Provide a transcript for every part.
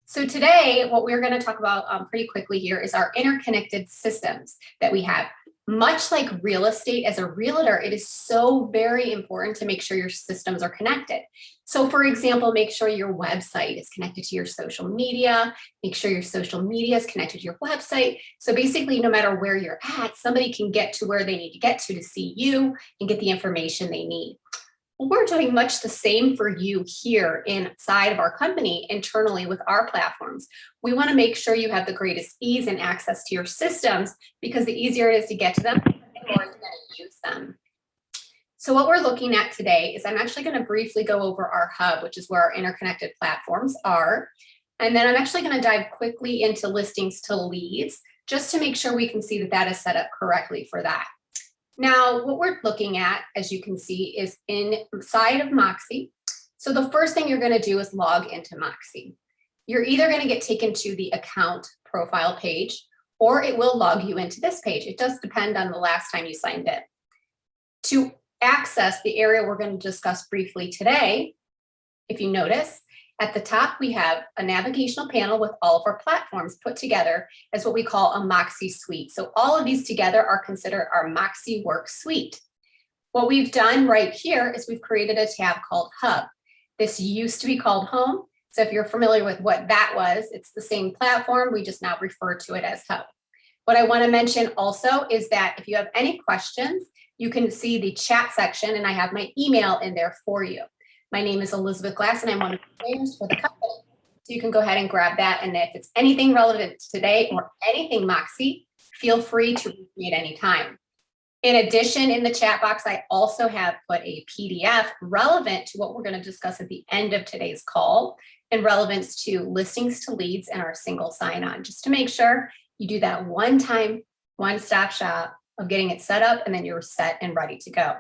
So today, what we're going to talk about pretty quickly here is our interconnected systems that we have. Much like real estate, as a realtor, it is so very important to make sure your systems are connected. So for example, make sure your website is connected to your social media, make sure your social media is connected to your website. So basically, no matter where you're at, somebody can get to where they need to get to see you and get the information they need. Well, we're doing much the same for you here inside of our company internally with our platforms. We want to make sure you have the greatest ease and access to your systems, because the easier it is to get to them, the more you're going to use them. So what we're looking at today is I'm actually going to briefly go over our hub, which is where our interconnected platforms are. And then I'm actually going to dive quickly into listings to leads, just to make sure we can see that that is set up correctly for that. Now, what we're looking at, as you can see, is inside of Moxi. So the first thing you're going to do is log into Moxi. You're either going to get taken to the account profile page, or it will log you into this page. It does depend on the last time you signed in. To access the area we're going to discuss briefly today, if you notice, at the top, we have a navigational panel with all of our platforms put together as what we call a Moxi suite. So all of these together are considered our Moxi work suite. What we've done right here is we've created a tab called Hub. This used to be called Home. So if you're familiar with what that was, it's the same platform. We just now refer to it as Hub. What I want to mention also is that if you have any questions, you can see the chat section, and I have my email in there for you. My name is Elizabeth Glass, and I'm one of the trainers for the company. So you can go ahead and grab that. And if it's anything relevant to today or anything Moxi, feel free to reach me at any time. In addition, in the chat box, I also have put a PDF relevant to what we're going to discuss at the end of today's call, in relevance to listings to leads and our single sign-on, just to make sure you do that one time, one-stop shop of getting it set up, and then you're set and ready to go.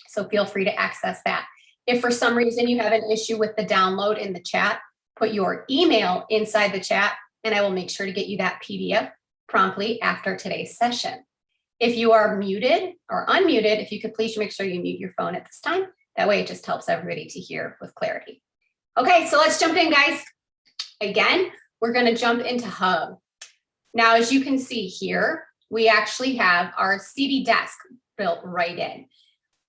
So feel free to access that. If for some reason you have an issue with the download in the chat, put your email inside the chat, and I will make sure to get you that PDF promptly after today's session. If you are muted or unmuted, if you could please make sure you mute your phone at this time. That way it just helps everybody to hear with clarity. Okay, so let's jump in, guys. Again, we're going to jump into Hub. Now, as you can see here, we actually have our CBC Desk built right in.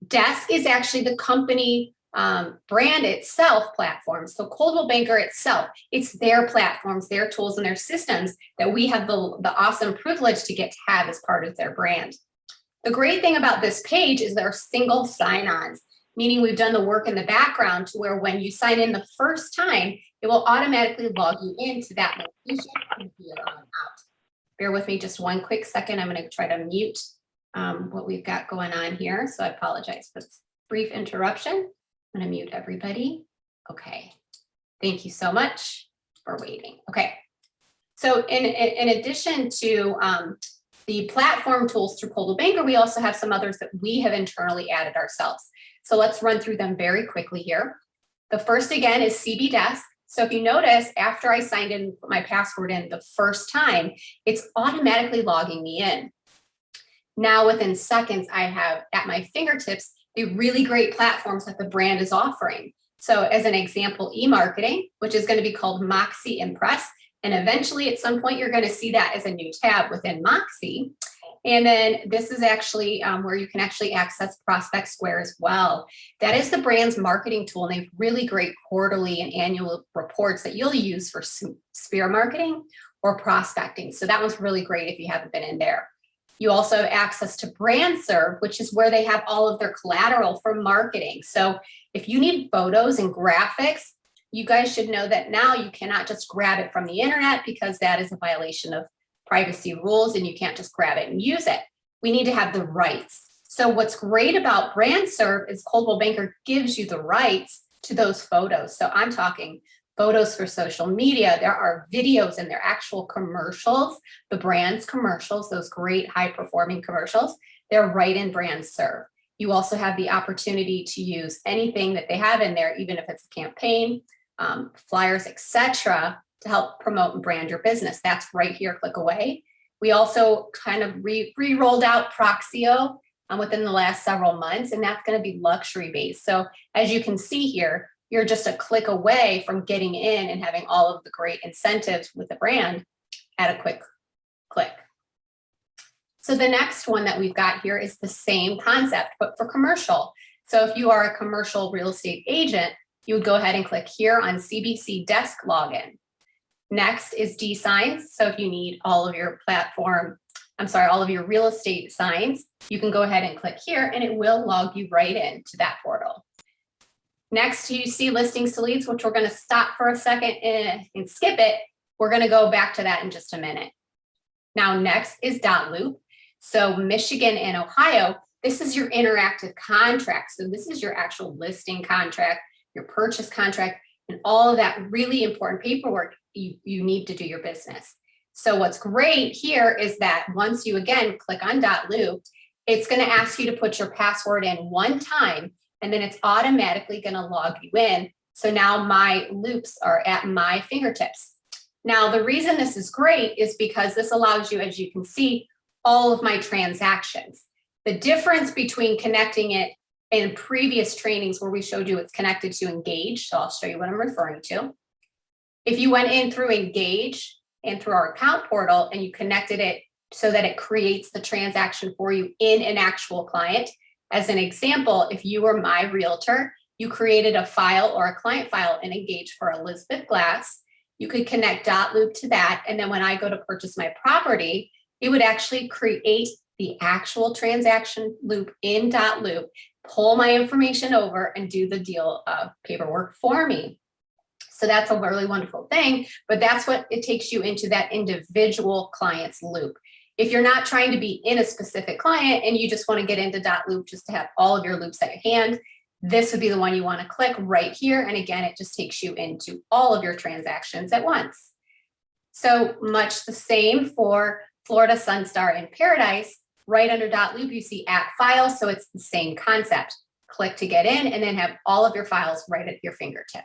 Desk is actually the company brand itself platform. So Coldwell Banker itself, it's their platforms, their tools, and their systems that we have the awesome privilege to get to have as part of their brand. The great thing about this page is there are single sign-ons, meaning we've done the work in the background to where when you sign in the first time, it will automatically log you into that location and be on out. Bear with me just one quick second. I'm going to try to mute what we've got going on here. So I apologize for this brief interruption. I'm going to mute everybody. Okay. Thank you so much for waiting. Okay. So in addition to the platform tools through Coldwell Banker, we also have some others that we have internally added ourselves. So let's run through them very quickly here. The first, again, is CBC Desk. So if you notice, after I signed in, put my password in the first time, it's automatically logging me in. Now, within seconds, I have at my fingertips the really great platforms that the brand is offering. So as an example, e-marketing, which is going to be called Moxi Impress. And eventually at some point, you're going to see that as a new tab within Moxi. And then this is actually where you can actually access Prospect Square as well. That is the brand's marketing tool. And they have really great quarterly and annual reports that you'll use for sphere marketing or prospecting. So that one's really great if you haven't been in there. You also have access to BrandServe, which is where they have all of their collateral for marketing. So if you need photos and graphics, you guys should know that now you cannot just grab it from the internet, because that is a violation of privacy rules and you can't just grab it and use it. We need to have the rights. So what's great about BrandServe is Coldwell Banker gives you the rights to those photos. So I'm talking photos for social media. There are videos and they're actual commercials, the brand's commercials, those great high performing commercials, they're right in BrandServe. You also have the opportunity to use anything that they have in there, even if it's a campaign, flyers, etc., to help promote and brand your business. That's right here, click away. We also kind of re-rolled out Proxio within the last several months, and that's going to be luxury based. So as you can see here, you're just a click away from getting in and having all of the great incentives with the brand at a quick click. So the next one that we've got here is the same concept, but for commercial. So if you are a commercial real estate agent, you would go ahead and click here on CBC Desk login. Next is Dee Signs. So if you need all of your all of your real estate signs, you can go ahead and click here and it will log you right into that portal. Next, you see listings to leads, which we're going to stop for a second and skip it. We're going to go back to that in just a minute. Now, next is Dotloop. So Michigan and Ohio, this is your interactive contract. So this is your actual listing contract, your purchase contract, and all of that really important paperwork you need to do your business. So what's great here is that once you, again, click on Dotloop, it's going to ask you to put your password in one time, and then it's automatically going to log you in. So now my loops are at my fingertips. Now, the reason this is great is because this allows you, as you can see, all of my transactions. The difference between connecting it in previous trainings where we showed you it's connected to Engage, so I'll show you what I'm referring to. If you went in through Engage and through our account portal and you connected it so that it creates the transaction for you in an actual client, as an example, if you were my realtor, you created a file or a client file in Engage for Elizabeth Glass, you could connect Dotloop to that. And then when I go to purchase my property, it would actually create the actual transaction loop in Dotloop, pull my information over and do the deal paperwork for me. So that's a really wonderful thing, but that's what it takes you into that individual client's loop. If you're not trying to be in a specific client and you just want to get into Dotloop just to have all of your loops at your hand, this would be the one you want to click right here. And again, it just takes you into all of your transactions at once. So much the same for Florida, Sunstar, and Paradise. Right under Dotloop, you see AppFiles. So it's the same concept. Click to get in and then have all of your files right at your fingertip.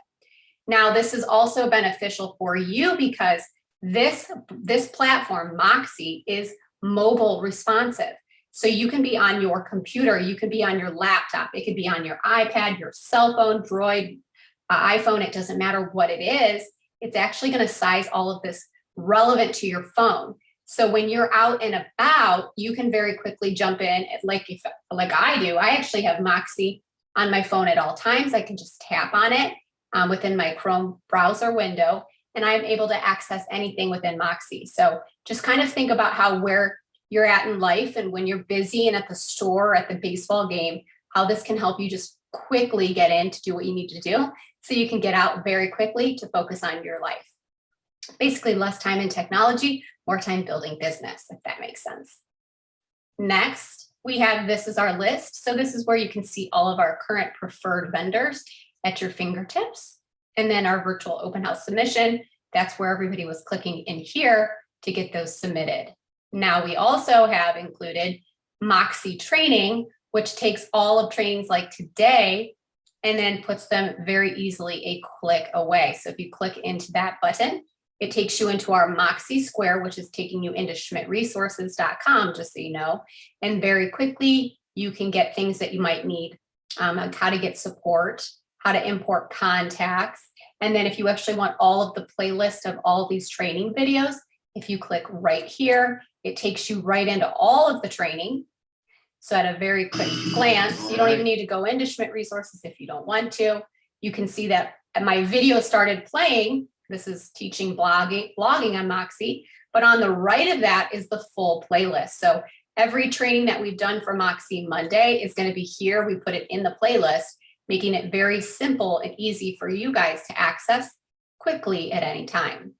Now, this is also beneficial for you because this platform, Moxi, is mobile responsive. So you can be on your computer, you can be on your laptop, it could be on your iPad, your cell phone, Droid, iPhone, it doesn't matter what it is. It's actually going to size all of this relevant to your phone. So when you're out and about, you can very quickly jump in, like I do. I actually have Moxi on my phone at all times. I can just tap on it within my Chrome browser window, and I'm able to access anything within Moxi. So just kind of think about where you're at in life and when you're busy and at the store or at the baseball game, how this can help you just quickly get in to do what you need to do so you can get out very quickly to focus on your life. Basically, less time in technology, more time building business, if that makes sense. Next, we have, this is our list. So this is where you can see all of our current preferred vendors at your fingertips. And then our virtual open house submission, that's where everybody was clicking in here to get those submitted. Now we also have included Moxi Training, which takes all of trainings like today and then puts them very easily a click away. So if you click into that button, it takes you into our Moxi Square, which is taking you into schmidtresources.com, just so you know. And very quickly, you can get things that you might need, like how to get support, how to import contacts. And then if you actually want all of the playlist of all of these training videos, if you click right here, it takes you right into all of the training. So at a very quick glance, you don't even need to go into Schmidt Resources if you don't want to. You can see that my video started playing. This is teaching blogging on Moxi, but on the right of that is the full playlist. So every training that we've done for Moxi Monday is going to be here. We put it in the playlist, making it very simple and easy for you guys to access quickly at any time.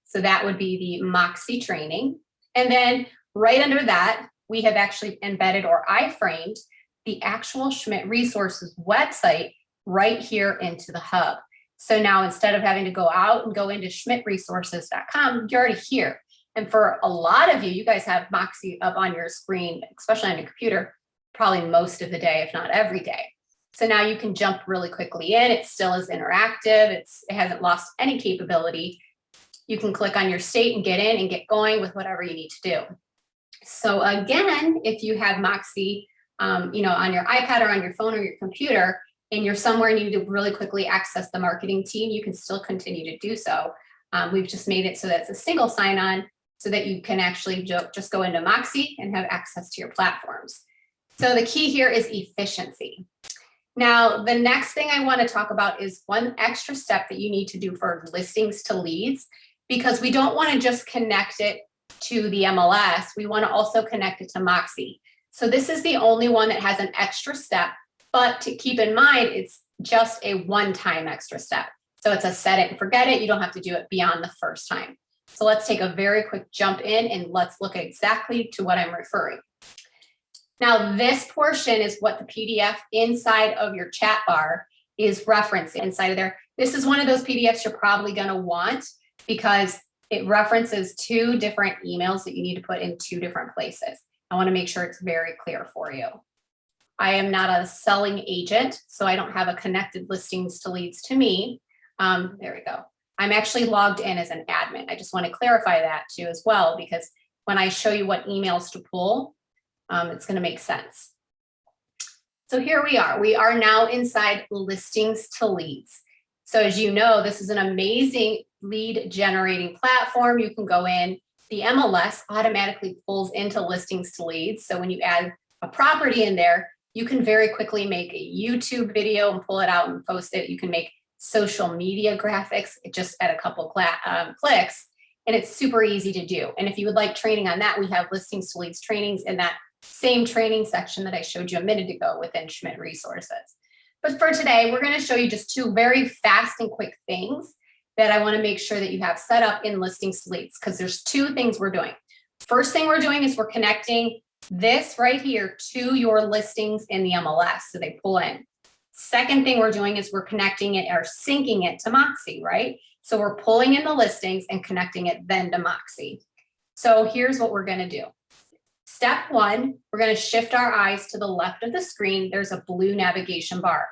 So that would be the Moxi Training. And then right under that, we have actually embedded or iframed the actual Schmidt Resources website right here into the hub. So now instead of having to go out and go into schmidtresources.com, you're already here. And for a lot of you, you guys have Moxi up on your screen, especially on your computer, probably most of the day, if not every day. So now you can jump really quickly in. It still is interactive. It hasn't lost any capability. You can click on your state and get in and get going with whatever you need to do. So again, if you have Moxi, on your iPad or on your phone or your computer, and you're somewhere and you need to really quickly access the marketing team, you can still continue to do so. We've just made it so that it's a single sign-on so that you can actually just go into Moxi and have access to your platforms. So the key here is efficiency. Now, the next thing I want to talk about is one extra step that you need to do for listings to leads, because we don't want to just connect it to the MLS. We want to also connect it to Moxi. So this is the only one that has an extra step, but to keep in mind, it's just a one-time extra step. So it's a set it and forget it. You don't have to do it beyond the first time. So let's take a very quick jump in and let's look exactly to what I'm referring. Now, this portion is what the PDF inside of your chat bar is referencing inside of there. This is one of those PDFs you're probably going to want because it references 2 different emails that you need to put in 2 different places. I want to make sure it's very clear for you. I am not a selling agent, so I don't have a connected listings to leads to me. There we go. I'm actually logged in as an admin. I just want to clarify that too as well, because when I show you what emails to pull, it's going to make sense. So here we are. We are now inside listings to leads. So as you know, this is an amazing lead generating platform. You can go in. The MLS automatically pulls into listings to leads. So when you add a property in there, you can very quickly make a YouTube video and pull it out and post it. You can make social media graphics just at a couple clicks, and it's super easy to do. And if you would like training on that, we have listings to leads trainings in that same training section that I showed you a minute ago within Schmidt Resources. But for today, we're going to show you just 2 very fast and quick things that I want to make sure that you have set up in listings to leads, because there's 2 things we're doing. First thing we're doing is we're connecting this right here to your listings in the MLS so they pull in. Second thing we're doing is we're connecting it or syncing it to Moxi, right? So we're pulling in the listings and connecting it then to Moxi. So here's what we're going to do. Step 1, we're going to shift our eyes to the left of the screen. There's a blue navigation bar.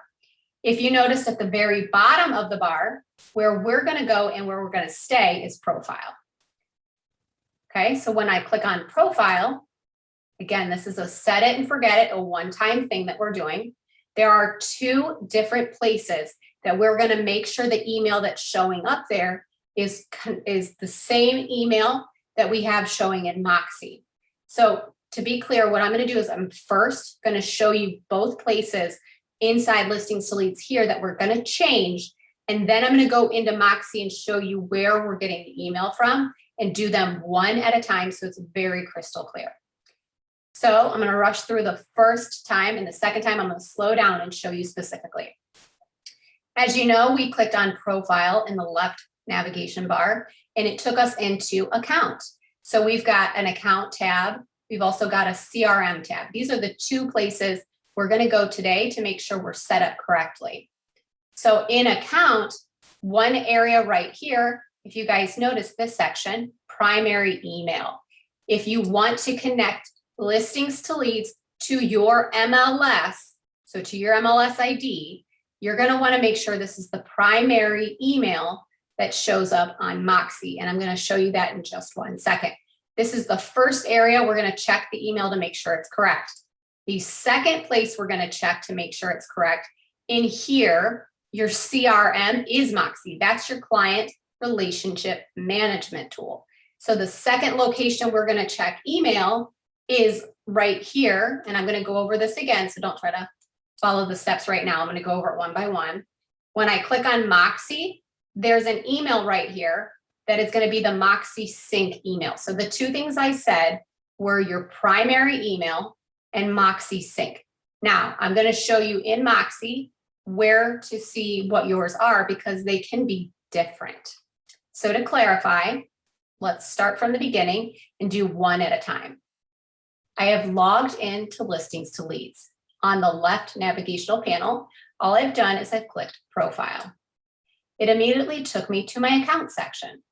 If you notice at the very bottom of the bar, where we're going to go and where we're going to stay is profile. Okay, so when I click on profile, again, this is a set it and forget it, a one-time thing that we're doing. There are 2 different places that we're going to make sure the email that's showing up there is the same email that we have showing in Moxi. So to be clear, what I'm going to do is I'm first going to show you both places inside listings to leads here that we're going to change. And then I'm going to go into Moxi and show you where we're getting the email from and do them one at a time so it's very crystal clear. So I'm going to rush through the first time, and the second time I'm going to slow down and show you specifically. As you know, we clicked on profile in the left navigation bar, and it took us into account. So we've got an account tab. We've also got a CRM tab. These are the 2 places we're going to go today to make sure we're set up correctly. So in account, one area right here, if you guys notice this section, primary email. If you want to connect listings to leads to your MLS, so to your MLS ID, you're going to want to make sure this is the primary email that shows up on Moxi. And I'm going to show you that in just 1 second. This is the first area we're going to check the email to make sure it's correct. The second place we're going to check to make sure it's correct, in here, your CRM is Moxi. That's your client relationship management tool. So the second location we're going to check email is right here. And I'm going to go over this again, so don't try to follow the steps right now. I'm going to go over it one by one. When I click on Moxi, there's an email right here that is going to be the Moxi sync email. So the 2 things I said were your primary email and Moxi sync. Now I'm going to show you in Moxi where to see what yours are because they can be different. So to clarify, let's start from the beginning and do one at a time. I have logged into listings to leads. On the left navigational panel, all I've done is I've clicked profile. It immediately took me to my account section.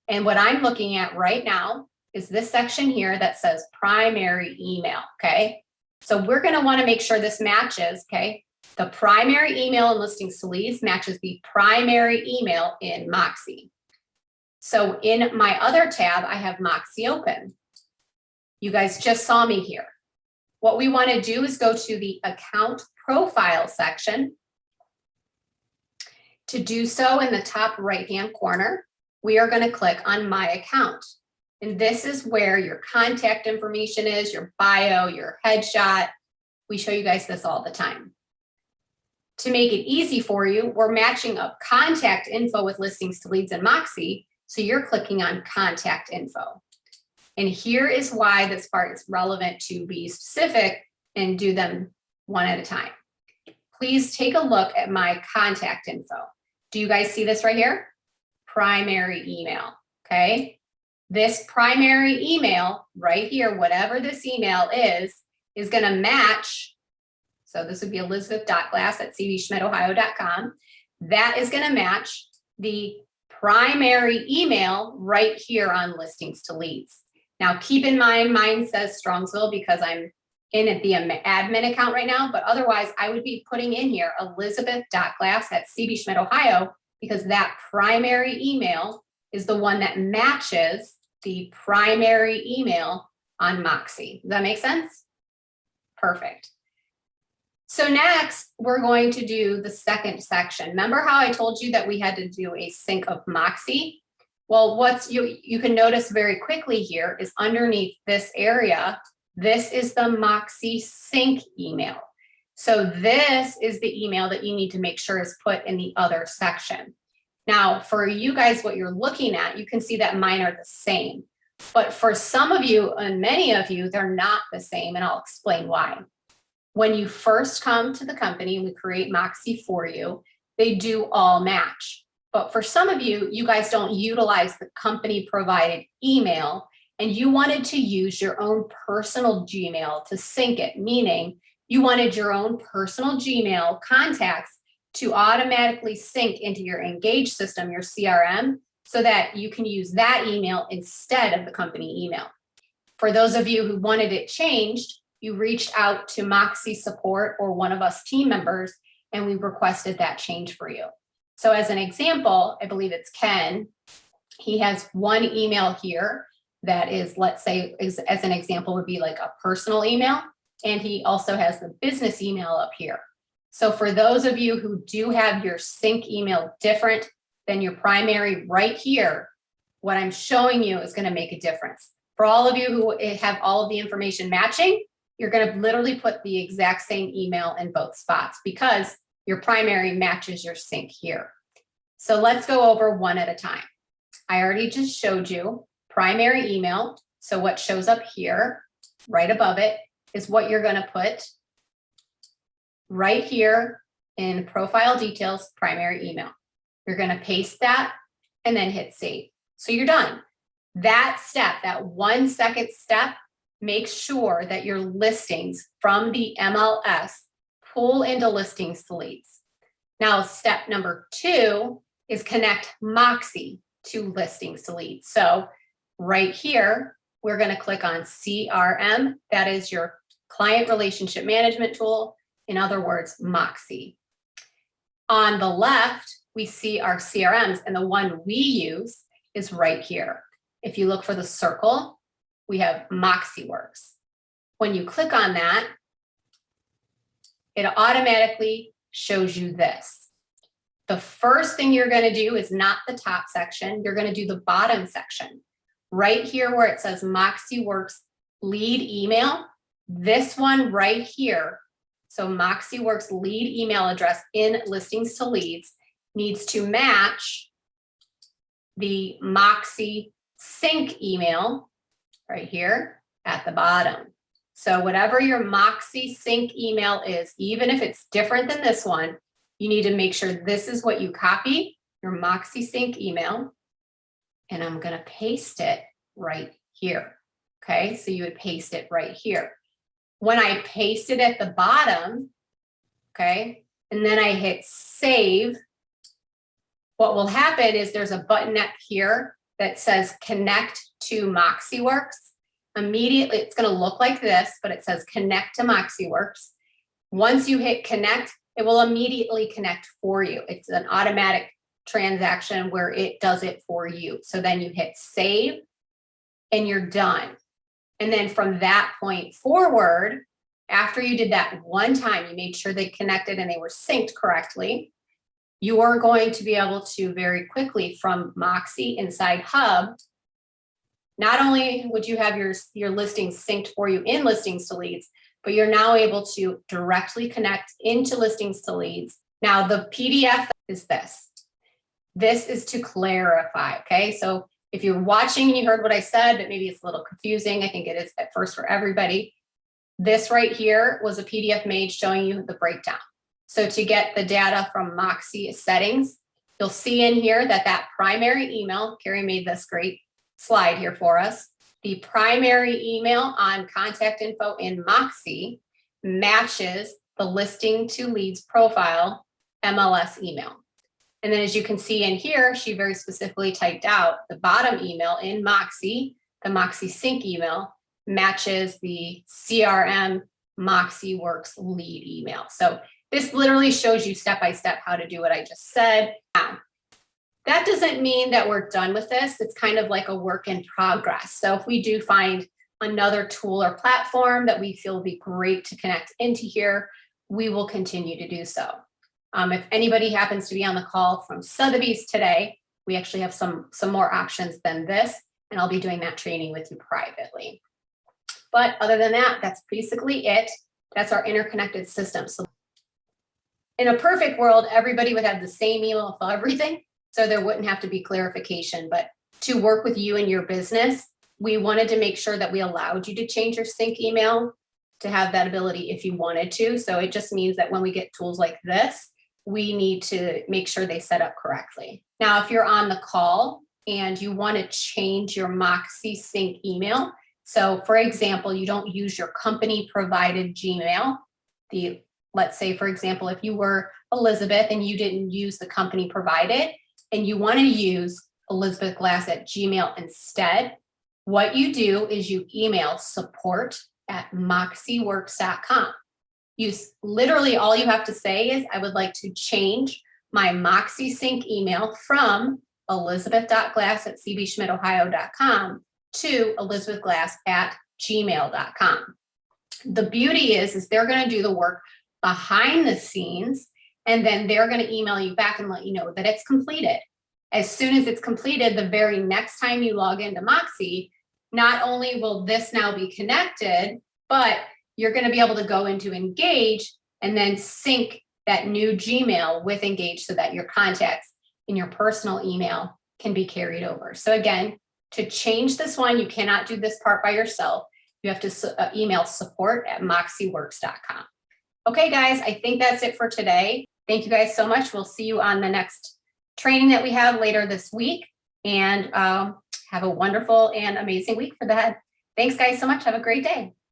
And what I'm looking at right now is this section here that says primary email, okay? So we're gonna wanna make sure this matches, okay? The primary email in listings to leads matches the primary email in Moxi. So in my other tab, I have Moxi open. You guys just saw me here. What we want to do is go to the account profile section, To do so, in the top right-hand corner, we are going to click on My Account. And this is where your contact information is, your bio, your headshot. We show you guys this all the time. To make it easy for you, we're matching up contact info with listings to leads in Moxi. So you're clicking on contact info. And here is why this part is relevant to be specific and do them one at a time. Please take a look at my contact info. Do you guys see this right here? Primary email, okay? This primary email right here, whatever this email is gonna match. So this would be elizabeth.glass@cbschmidtohio.com. That is gonna match the primary email right here on listings to leads. Now keep in mind, mine says Strongsville because I'm in at the admin account right now, but otherwise I would be putting in here elizabeth.glass@cbschmidtohio because that primary email is the one that matches the primary email on Moxi. Does that make sense? Perfect. So next, we're going to do the second section. Remember how I told you that we had to do a sync of Moxi? Well, what's you can notice very quickly here is underneath this area, this is the Moxi sync email. So this is the email that you need to make sure is put in the other section. Now, for you guys, what you're looking at, you can see that mine are the same. But for some of you and many of you, they're not the same, and I'll explain why. When you first come to the company and we create Moxi for you, they do all match. But for some of you, you guys don't utilize the company provided email and you wanted to use your own personal Gmail to sync it, meaning you wanted your own personal Gmail contacts to automatically sync into your Engage system, your CRM, so that you can use that email instead of the company email. For those of you who wanted it changed, you reached out to Moxi support or one of us team members, and we requested that change for you. So as an example, I believe it's Ken. He has one email here that is, let's say, as an example, would be like a personal email. And he also has the business email up here. So for those of you who do have your sync email different than your primary right here, what I'm showing you is going to make a difference. For all of you who have all of the information matching, you're going to literally put the exact same email in both spots because your primary matches your sync here. So let's go over one at a time. I already just showed you primary email. So what shows up here, right above it, is what you're going to put right here in profile details, primary email. You're going to paste that and then hit save. So you're done. That step, that 1 second step, make sure that your listings from the MLS pull into listings to leads. Now, step number 2 is connect Moxi to listings to leads. So right here, we're going to click on CRM. That is your client relationship management tool. In other words, Moxi. On the left, we see our CRMs, and the one we use is right here. If you look for the circle, we have MoxiWorks. When you click on that, it automatically shows you this. The first thing you're going to do is not the top section. You're going to do the bottom section. Right here where it says MoxiWorks lead email, this one right here, so MoxiWorks lead email address in listings to leads needs to match the Moxi sync email right here at the bottom. So whatever your Moxi sync email is, even if it's different than this one, you need to make sure this is what you copy, your Moxi sync email, and I'm going to paste it right here. Okay, so you would paste it right here. When I paste it at the bottom, okay, and then I hit save, what will happen is there's a button up here that says connect to MoxiWorks. Immediately, it's going to look like this, but it says connect to MoxiWorks. Once you hit connect, it will immediately connect for you. It's an automatic transaction where it does it for you. So then you hit save and you're done. And then from that point forward, after you did that one time, you made sure they connected and they were synced correctly. you are going to be able to very quickly from Moxi inside Hub, not only would you have your listings synced for you in listings to leads, but you're now able to directly connect into listings to leads. Now the PDF is this. This is to clarify, okay? So if you're watching and you heard what I said, but maybe it's a little confusing, I think it is at first for everybody. This right here was a PDF made showing you the breakdown. So to get the data from Moxi settings, you'll see in here that primary email, Carrie made this great slide here for us. The primary email on contact info in Moxi matches the listing to leads profile MLS email. And then as you can see in here, she very specifically typed out the bottom email in Moxi, the Moxi sync email matches the CRM Moxi Works lead email. So this literally shows you step-by-step how to do what I just said. Now, that doesn't mean that we're done with this. It's kind of like a work in progress. So if we do find another tool or platform that we feel would be great to connect into here, we will continue to do so. If anybody happens to be on the call from Sotheby's today, we actually have some more options than this, and I'll be doing that training with you privately. But other than that, that's basically it. That's our interconnected system. So in a perfect world, everybody would have the same email for everything, so there wouldn't have to be clarification. But to work with you and your business, we wanted to make sure that we allowed you to change your sync email to have that ability if you wanted to. So it just means that when we get tools like this, we need to make sure they set up correctly. Now, if you're on the call and you want to change your Moxi sync email, so for example, you don't use your company provided Gmail. Let's say, for example, if you were Elizabeth and you didn't use the company provided and you want to use Elizabeth Glass at Gmail instead, what you do is you email support@moxiworks.com. Literally all you have to say is, I would like to change my Moxi sync email from elizabeth.glass@cbschmidtohio.com to elizabethglass@gmail.com. The beauty is they're going to do the work behind the scenes, and then they're going to email you back and let you know that it's completed. As soon as it's completed, the very next time you log into Moxi, not only will this now be connected, but you're going to be able to go into Engage and then sync that new Gmail with Engage so that your contacts in your personal email can be carried over. So again, to change this one, you cannot do this part by yourself. You have to email support@moxiworks.com. Okay, guys, I think that's it for today. Thank you guys so much. We'll see you on the next training that we have later this week, and have a wonderful and amazing week for that. Thanks, guys, so much. Have a great day.